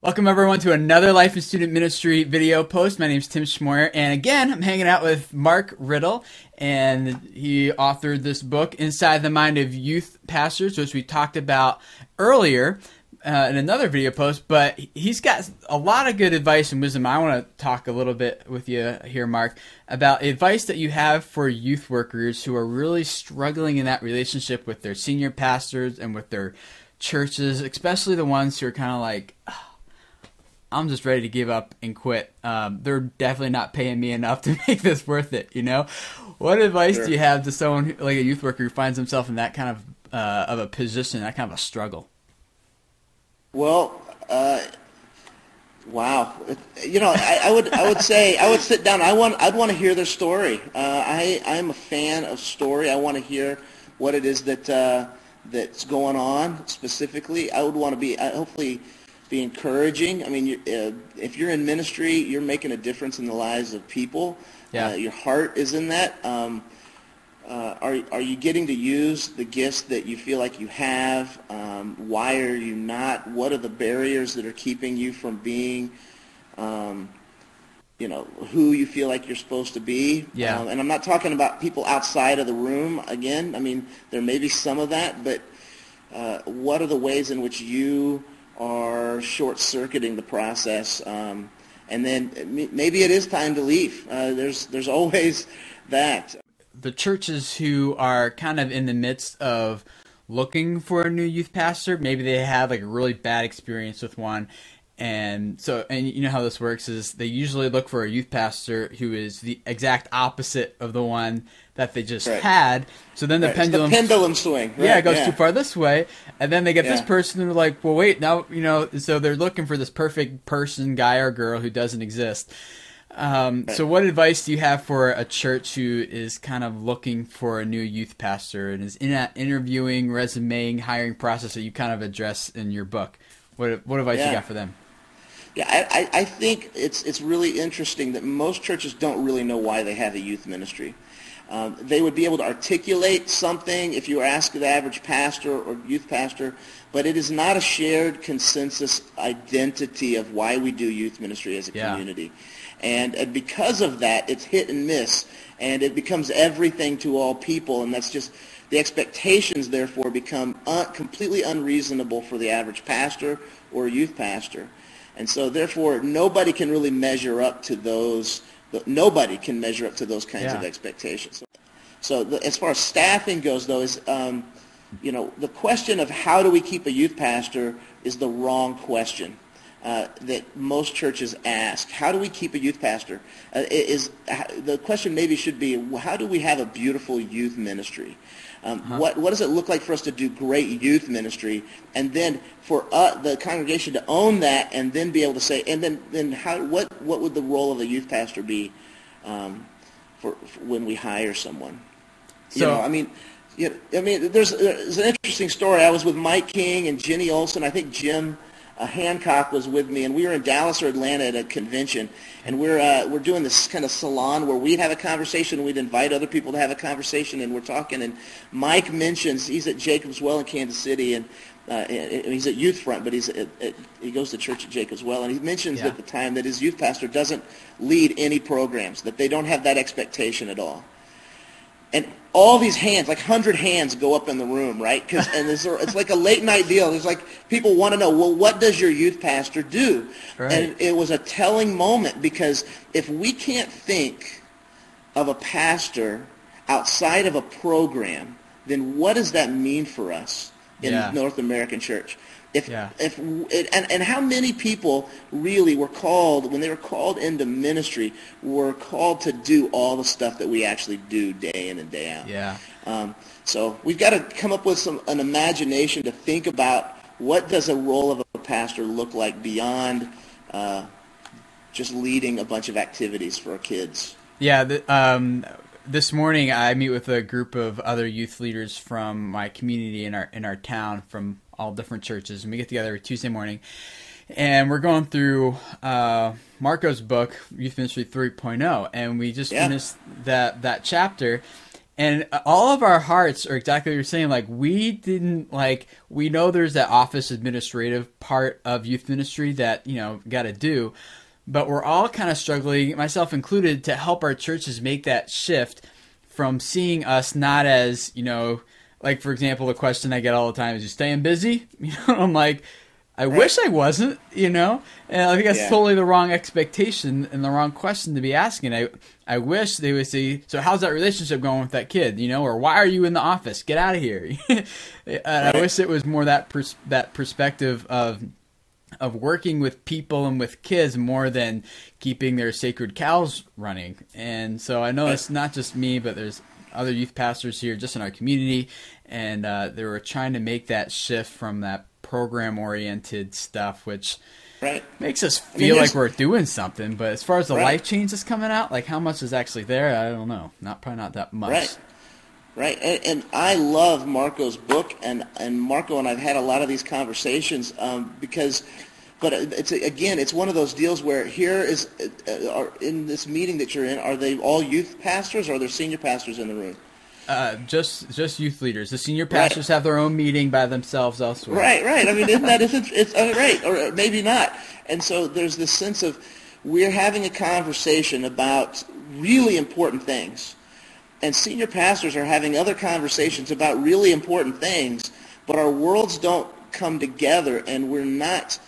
Welcome everyone to another Life and Student Ministry video post. My name is Tim Schmoyer, and again, I'm hanging out with Mark Riddle, and he authored this book, Inside the Mind of Youth Pastors, which we talked about earlier in another video post, but he's got a lot of good advice and wisdom. I want to talk a little bit with you here, Mark, about advice that you have for youth workers who are really struggling in that relationship with their senior pastors and with their churches, especially the ones who are kind of like, I'm just ready to give up and quit. They're definitely not paying me enough to make this worth it, you know? What advice do you have to someone like a youth worker who finds himself in that kind of a position, that kind of a struggle? Well, wow. You know, I would say I would sit down. I'd want to hear their story. I'm a fan of story. I want to hear what it is that's going on specifically. I would want to be hopefully be encouraging. I mean, if you're in ministry, you're making a difference in the lives of people. Yeah. Your heart is in that. Are you getting to use the gifts that you feel like you have? Why are you not? What are the barriers that are keeping you from being, who you feel like you're supposed to be? Yeah. And I'm not talking about people outside of the room. Again, I mean, there may be some of that, but what are the ways in which you are short-circuiting the process? And then maybe it is time to leave. There's always that. The churches who are kind of in the midst of looking for a new youth pastor, maybe they have like a really bad experience with one, and you know how this works is they usually look for a youth pastor who is the exact opposite of the one that they just had. So then the pendulum swing. Right? Yeah, it goes too far this way, and then they get this person and they're like, well, wait, now so they're looking for this perfect person, guy or girl, who doesn't exist. So what advice do you have for a church who is kind of looking for a new youth pastor and is in that interviewing, resumeing, hiring process that you kind of address in your book? What advice you got for them? Yeah, I think it's really interesting that most churches don't really know why they have a youth ministry. They would be able to articulate something if you were asked the average pastor or youth pastor, but it is not a shared consensus identity of why we do youth ministry as a community. And because of that, it's hit and miss, and it becomes everything to all people, and that's just the expectations, therefore, become completely unreasonable for the average pastor or youth pastor. And so, therefore, nobody can really measure up to those. Nobody can measure up to those kinds of expectations. So as far as staffing goes, though, is the question of how do we keep a youth pastor is the wrong question that most churches ask. How do we keep a youth pastor? The question maybe should be, how do we have a beautiful youth ministry? What does it look like for us to do great youth ministry, and then for the congregation to own that, and then be able to say, and then what would the role of a youth pastor be for when we hire someone? There's an interesting story. I was with Mike King and Jenny Olson. I think Jim Hancock was with me, and we were in Dallas or Atlanta at a convention, and we're doing this kind of salon where we'd have a conversation, and we'd invite other people to have a conversation, and we're talking, and Mike mentions he's at Jacob's Well in Kansas City, and he's at Youth Front, but he goes to church at Jacob's Well, and he mentions at the time that his youth pastor doesn't lead any programs, that they don't have that expectation at all. And all these hands, like 100 hands, go up in the room, right? It's like a late night deal. There's like people want to know, well, what does your youth pastor do? Right. And it was a telling moment, because if we can't think of a pastor outside of a program, then what does that mean for us in North American church? And how many people really were called, when they were called into ministry, were called to do all the stuff that we actually do day in and day out? Yeah. So we've got to come up with an imagination to think about what does a role of a pastor look like beyond just leading a bunch of activities for our kids. Yeah. This morning I meet with a group of other youth leaders from my community in our town from all different churches, and we get together Tuesday morning, and we're going through Marco's book, Youth Ministry 3.0, and we just finished that chapter, And all of our hearts are exactly what you're saying. Like, we know there's that office administrative part of youth ministry that, got to do. But we're all kind of struggling, myself included, to help our churches make that shift from seeing us not as, like, for example, the question I get all the time is, you staying busy? I'm like, I wish I wasn't, and I think that's totally the wrong expectation and the wrong question to be asking. I wish they would say, so how's that relationship going with that kid, or why are you in the office? Get out of here. I wish it was more that perspective of working with people and with kids more than keeping their sacred cows running. And so I know it's not just me, but there's other youth pastors here just in our community, and they were trying to make that shift from that program-oriented stuff, which makes us feel like we're doing something. But as far as the life change that's coming out, like how much is actually there, I don't know. Probably not that much. Right. And I love Marco's book, and Marco and I've had a lot of these conversations but it's one of those deals where here is in this meeting that you're in, are they all youth pastors or are there senior pastors in the room? Just youth leaders. The senior pastors have their own meeting by themselves elsewhere. Right. I mean, isn't that it's right, or maybe not. And so there's this sense of we're having a conversation about really important things, and senior pastors are having other conversations about really important things, but our worlds don't come together, and we're not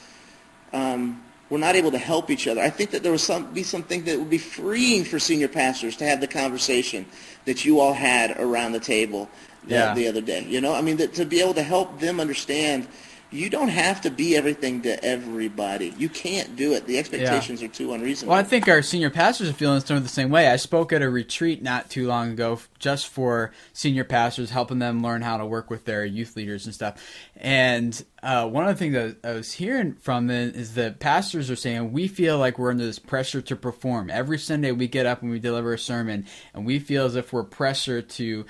able to help each other. I think that there was something that would be freeing for senior pastors to have the conversation that you all had around the table the other day. I mean, to be able to help them understand you don't have to be everything to everybody. You can't do it. The expectations are too unreasonable. Well, I think our senior pastors are feeling some of the same way. I spoke at a retreat not too long ago just for senior pastors, helping them learn how to work with their youth leaders and stuff. And one of the things that I was hearing from them is that pastors are saying, we feel like we're under this pressure to perform. Every Sunday we get up and we deliver a sermon, and we feel as if we're pressured to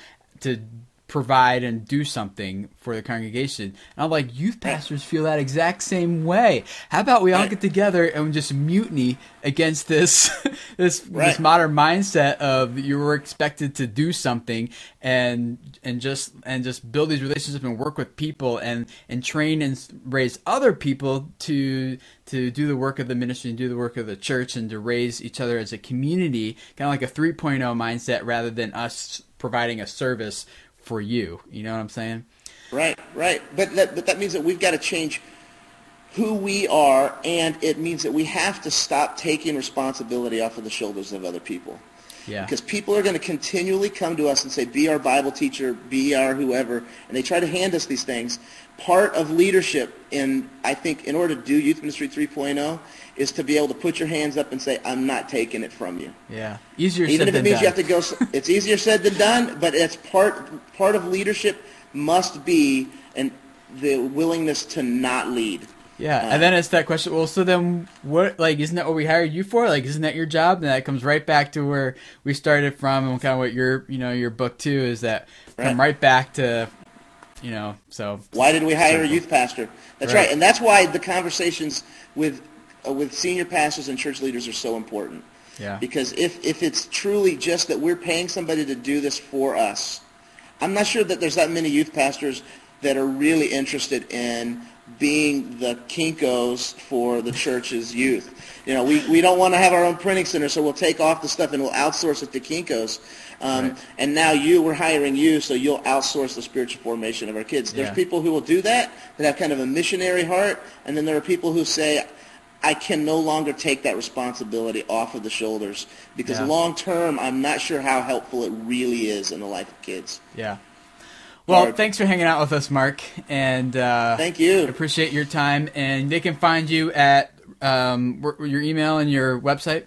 provide and do something for the congregation. And I'm like, youth pastors feel that exact same way. How about we all get together and just mutiny against this modern mindset of you were expected to do something and just build these relationships and work with people and train and raise other people to do the work of the ministry and do the work of the church and to raise each other as a community, kind of like a 3.0 mindset rather than us providing a service for you. You know what I'm saying? Right. But that means that we've got to change who we are, and it means that we have to stop taking responsibility off of the shoulders of other people. Yeah. Because people are going to continually come to us and say, be our Bible teacher, be our whoever, and they try to hand us these things. Part of leadership, I think, in order to do Youth Ministry 3.0, is to be able to put your hands up and say, I'm not taking it from you. Yeah. Easier said than done. Even if it means done. You have to go, it's easier said than done, but it's part of leadership must be the willingness to not lead. Yeah, and then it's that question, well, so then what, like, isn't that what we hired you for? Like, isn't that your job? And that comes right back to where we started from, and kind of what your book too is, that come right back to, so. Why did we hire a youth pastor? That's right. And that's why the conversations with senior pastors and church leaders are so important. Yeah. Because if it's truly just that we're paying somebody to do this for us, I'm not sure that there's that many youth pastors that are really interested in being the Kinkos for the church's youth. We don't want to have our own printing center, so we'll take off the stuff and we'll outsource it to Kinkos. And now we're hiring you, so you'll outsource the spiritual formation of our kids. There's people who will do that have kind of a missionary heart, and then there are people who say, I can no longer take that responsibility off of the shoulders, because long term, I'm not sure how helpful it really is in the life of kids. Yeah. Well, thanks for hanging out with us, Mark, and thank you. Appreciate your time. And they can find you at your email and your website.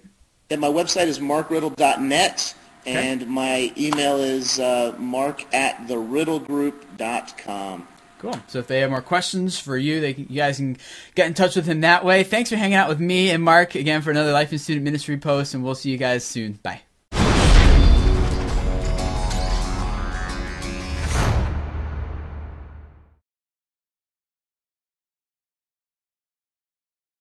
And my website is markriddle.net, and my email is mark@theriddlegroup.com. Cool. So if they have more questions for you, you guys can get in touch with him that way. Thanks for hanging out with me and Mark again for another Life in Student Ministry post, and we'll see you guys soon. Bye.